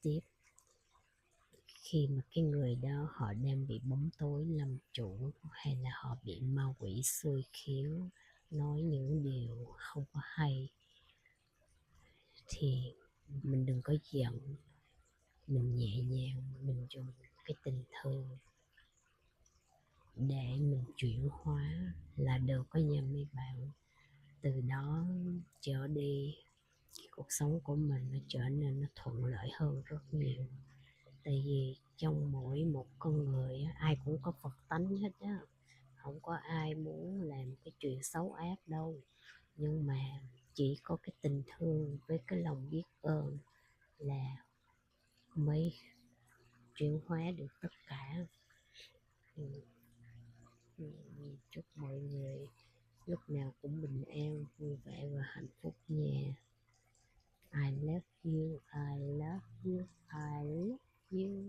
tiếp khi mà cái người đó họ đang bị bóng tối làm chủ, hay là họ bị ma quỷ xui khiến nói những điều không có hay, thì mình đừng có giận, mình nhẹ nhàng, mình dùng cái tình thương để mình chuyển hóa là được có nha mấy bạn. Từ đó trở đi, cái cuộc sống của mình nó trở nên nó thuận lợi hơn rất nhiều. Tại vì trong mỗi một con người á, ai cũng có Phật tánh hết á, không có ai muốn làm cái chuyện xấu ác đâu, nhưng mà chỉ có cái tình thương với cái lòng biết ơn là mới chuyển hóa được tất cả. Chúc mọi người lúc nào cũng bình an, vui vẻ và hạnh phúc nha. I love you, I love you, I love you.